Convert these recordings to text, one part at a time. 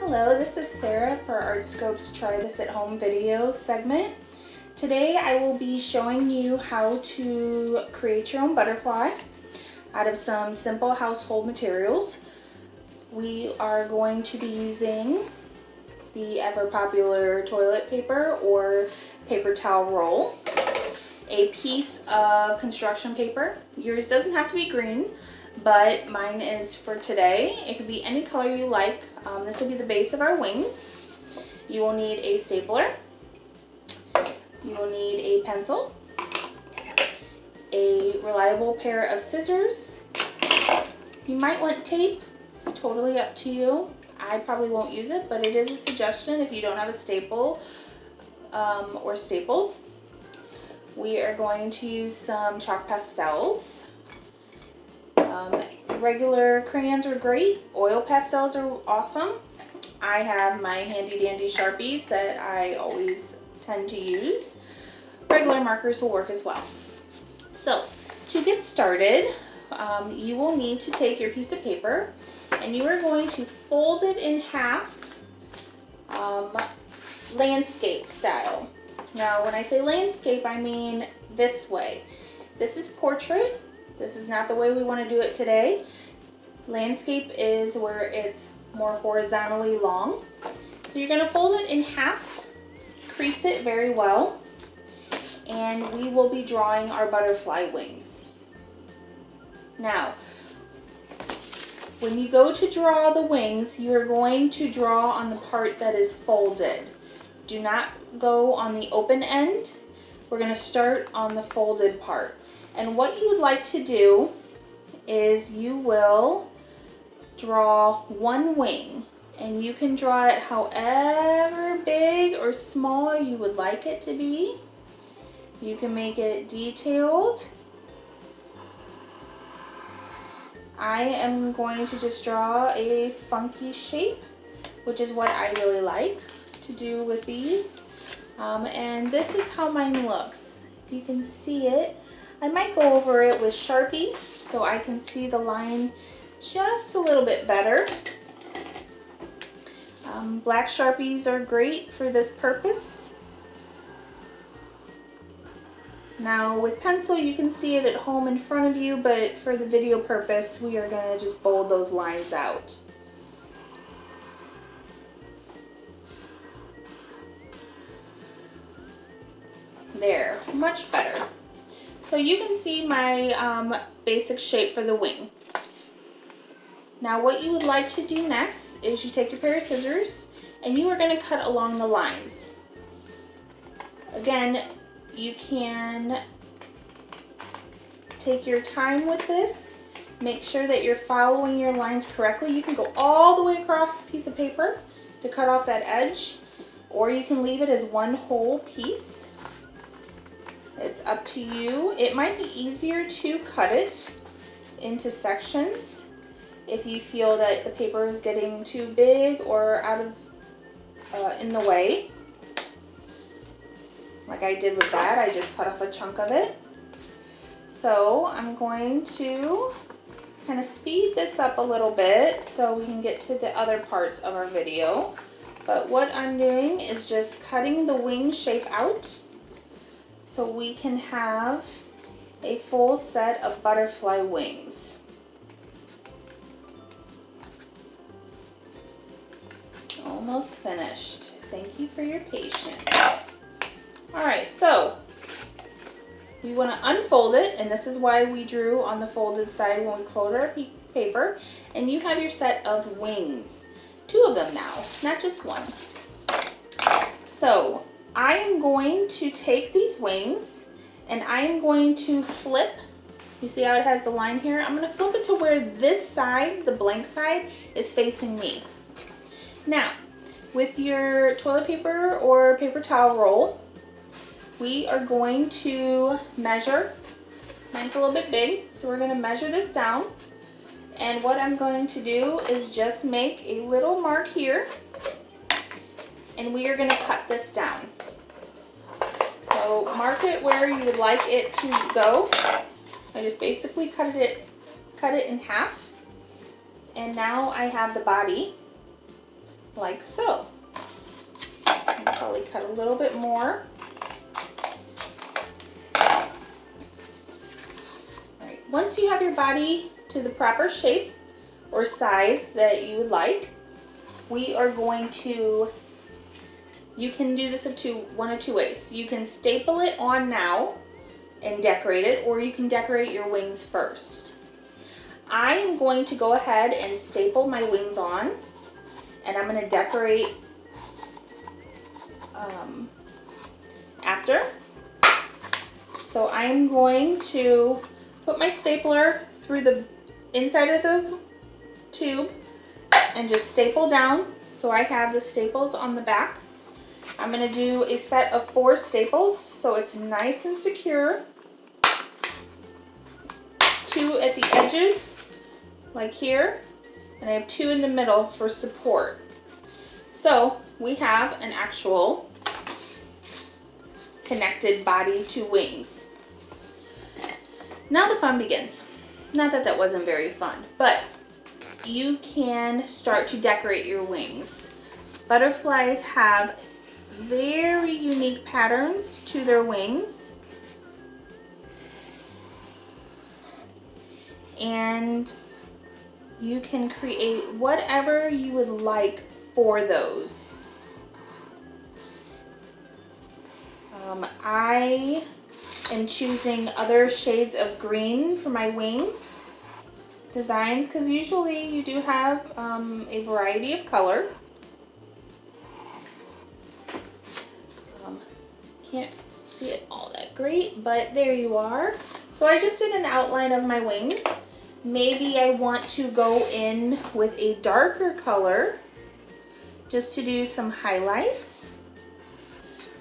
Hello, this is Sarah for Artscope's Try This at Home video segment. Today I will be showing you how to create your own butterfly out of some simple household materials. We are going to be using the ever popular toilet paper or paper towel roll, a piece of construction paper. Yours doesn't have to be green, but mine is for today. It could be any color you like. This will be the base of our wings. You will need a stapler. You will need a pencil, a reliable pair of scissors. You might want tape. It's totally up to you. I probably won't use it, but it is a suggestion if you don't have a staple or staples. We are going to use some chalk pastels. Regular crayons are great. Oil pastels are awesome. I have my handy dandy Sharpies that I always tend to use. Regular markers will work as well. So to get started, you will need to take your piece of paper and you are going to fold it in half, landscape style. Now when I say landscape, I mean this way. This is portrait. This is not the way we want to do it today. Landscape is where it's more horizontally long. So you're going to fold it in half, crease it very well, and we will be drawing our butterfly wings. Now, when you go to draw the wings, you're going to draw on the part that is folded. Do not go on the open end. We're going to start on the folded part. And what you would like to do is you will draw one wing, and you can draw it however big or small you would like it to be. You can make it detailed. I am going to just draw a funky shape, which is what I really like to do with these. And this is how mine looks. You can see it. I might go over it with Sharpie so I can see the line just a little bit better. Black Sharpies are great for this purpose. Now with pencil you can see it at home in front of you, but for the video purpose we are going to just bold those lines out. There, much better. So you can see my basic shape for the wing. Now what you would like to do next is you take your pair of scissors and you are going to cut along the lines. Again, you can take your time with this. Make sure that you're following your lines correctly. You can go all the way across the piece of paper to cut off that edge, or you can leave it as one whole piece. It's up to you. It might be easier to cut it into sections if you feel that the paper is getting too big or out of in the way. Like I did with that, I just cut off a chunk of it. So I'm going to kind of speed this up a little bit so we can get to the other parts of our video. But what I'm doing is just cutting the wing shape out so we can have a full set of butterfly wings. Almost finished. Thank you for your patience. All right, so we want to unfold it, and this is why we drew on the folded side when we folded our paper. And you have your set of wings, 2 of them now, not just one. So I am going to take these wings and I am going to flip. You see how it has the line here? I'm going to flip it to where this side, the blank side, is facing me. Now, with your toilet paper or paper towel roll, we are going to measure. Mine's a little bit big, so we're going to measure this down. And what I'm going to do is just make a little mark here, and we are going to cut this down. So mark it where you would like it to go. I just basically cut it in half, and now I have the body. like so. I'll probably cut a little bit more. All right, once you have your body to the proper shape or size that you would like, we are going to, you can do this one of two ways. You can staple it on now and decorate it, or you can decorate your wings first. I am going to go ahead and staple my wings on, and I'm going to decorate after. So I'm going to put my stapler through the inside of the tube and just staple down so I have the staples on the back. I'm going to do a set of 4 staples so it's nice and secure. 2 at the edges, like here, and I have 2 in the middle for support. So we have an actual connected body to wings. Now the fun begins. Not that that wasn't very fun, but you can start to decorate your wings. Butterflies have very unique patterns to their wings. And you can create whatever you would like for those. I am choosing other shades of green for my wings designs because usually you do have a variety of color. Can't see it all that great, but there you are. So I just did an outline of my wings. Maybe I want to go in with a darker color just to do some highlights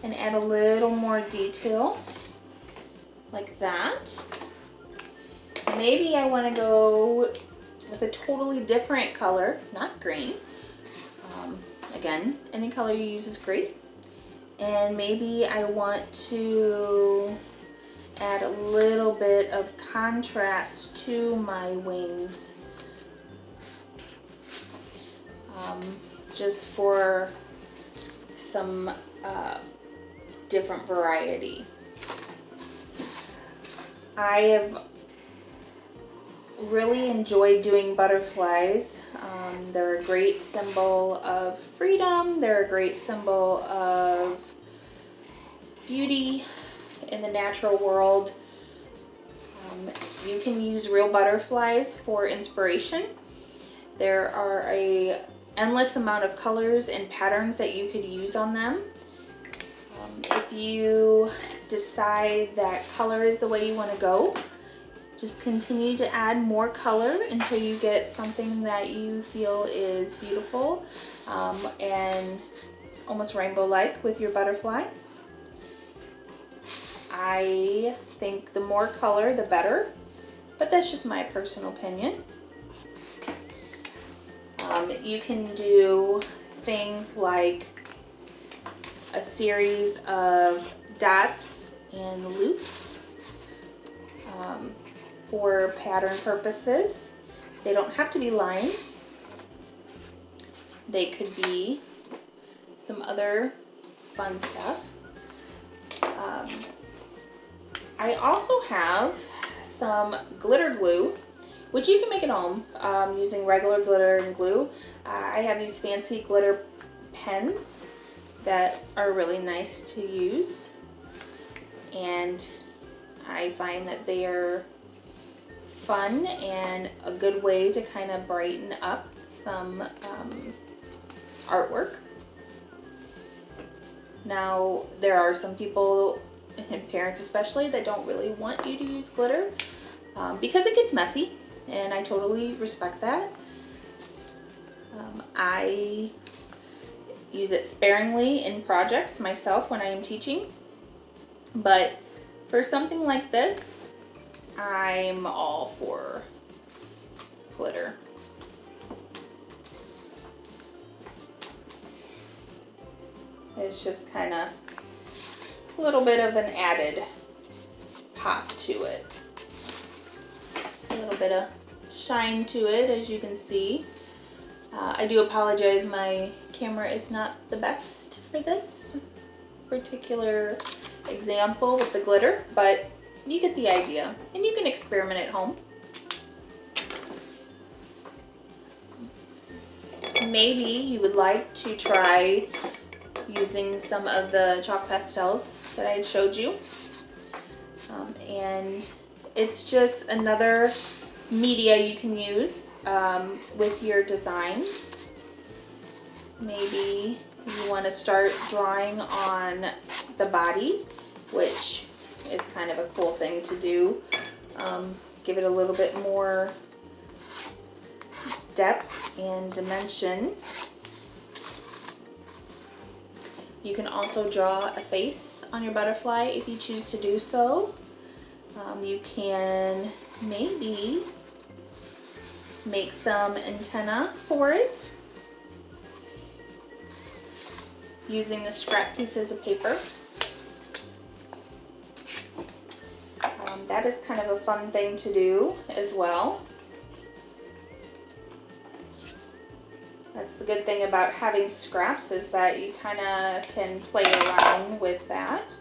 and add a little more detail like that. Maybe I want to go with a totally different color, not green. Again, any color you use is great. And maybe I want to add a little bit of contrast to my wings, just for some different variety. I have really enjoyed doing butterflies. They're a great symbol of freedom. They're a great symbol of beauty in the natural world. You can use real butterflies for inspiration. There are an endless amount of colors and patterns that you could use on them. If you decide that color is the way you want to go, just continue to add more color until you get something that you feel is beautiful and almost rainbow-like with your butterfly. I think the more color, the better, but that's just my personal opinion. You can do things like a series of dots and loops for pattern purposes. They don't have to be lines. They could be some other fun stuff. I also have some glitter glue, which you can make at home using regular glitter and glue. I have these fancy glitter pens that are really nice to use, and I find that they are fun and a good way to kind of brighten up some artwork. Now, there are some people, and parents especially, that don't really want you to use glitter because it gets messy, and I totally respect that. I use it sparingly in projects myself when I am teaching, but for something like this, I'm all for glitter. It's just kind of a little bit of an added pop to it. A little bit of shine to it, as you can see. I do apologize, my camera is not the best for this particular example with the glitter, but you get the idea, and you can experiment at home. Maybe you would like to try using some of the chalk pastels that I had showed you. And it's just another media you can use with your design. Maybe you want to start drawing on the body, which is kind of a cool thing to do. Give it a little bit more depth and dimension. You can also draw a face on your butterfly if you choose to do so. You can maybe make some antenna for it using the scrap pieces of paper. That is kind of a fun thing to do as well. That's the good thing about having scraps, is that you kind of can play around with that.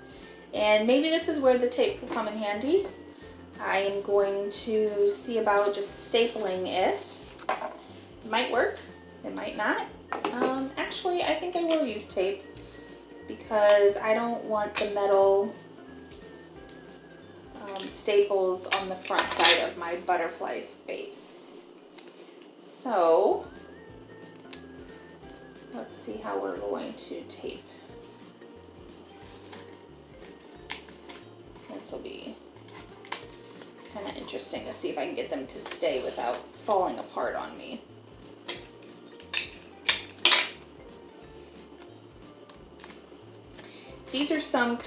And maybe this is where the tape will come in handy. I am going to see about just stapling it. It might work, it might not. Actually, I think I will use tape because I don't want the metal staples on the front side of my butterfly's face. So let's see how we're going to tape. This will be kind of interesting to see if I can get them to stay without falling apart on me. These are some,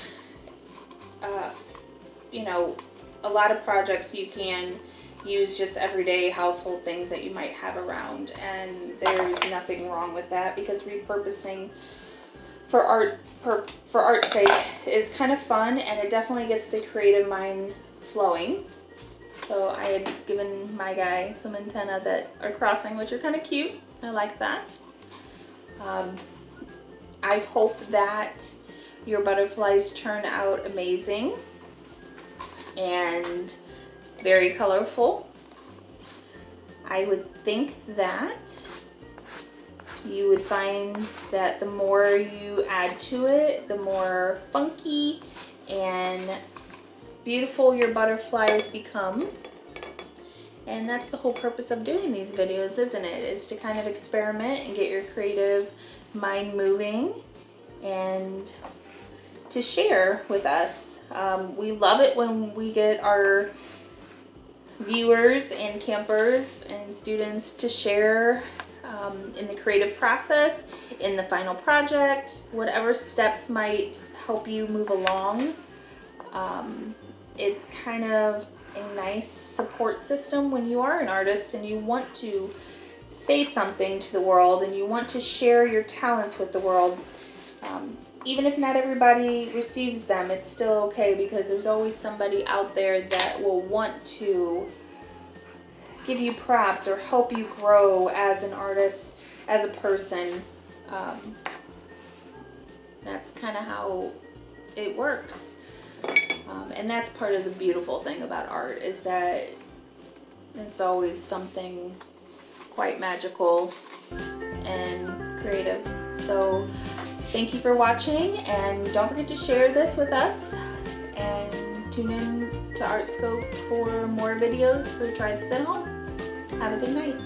you know, a lot of projects you can use just everyday household things that you might have around, and there's nothing wrong with that, because repurposing for art's sake is kind of fun, and it definitely gets the creative mind flowing. So I had given my guy some antennae that are crossing, which are kind of cute. I like that. I hope that your butterflies turn out amazing and very colorful. I would think that you would find that the more you add to it, the more funky and beautiful your butterflies become. And that's the whole purpose of doing these videos, isn't it? Is to kind of experiment and get your creative mind moving and to share with us. We love it when we get our viewers and campers and students to share in the creative process, in the final project, whatever steps might help you move along. It's kind of a nice support system when you are an artist and you want to say something to the world and you want to share your talents with the world. Even if not everybody receives them, it's still okay, because there's always somebody out there that will want to give you props or help you grow as an artist, as a person. That's kind of how it works. And that's part of the beautiful thing about art, is that it's always something quite magical and creative. So thank you for watching, and don't forget to share this with us, and tune in to Artscope for more videos for Try This at Home. Have a good night.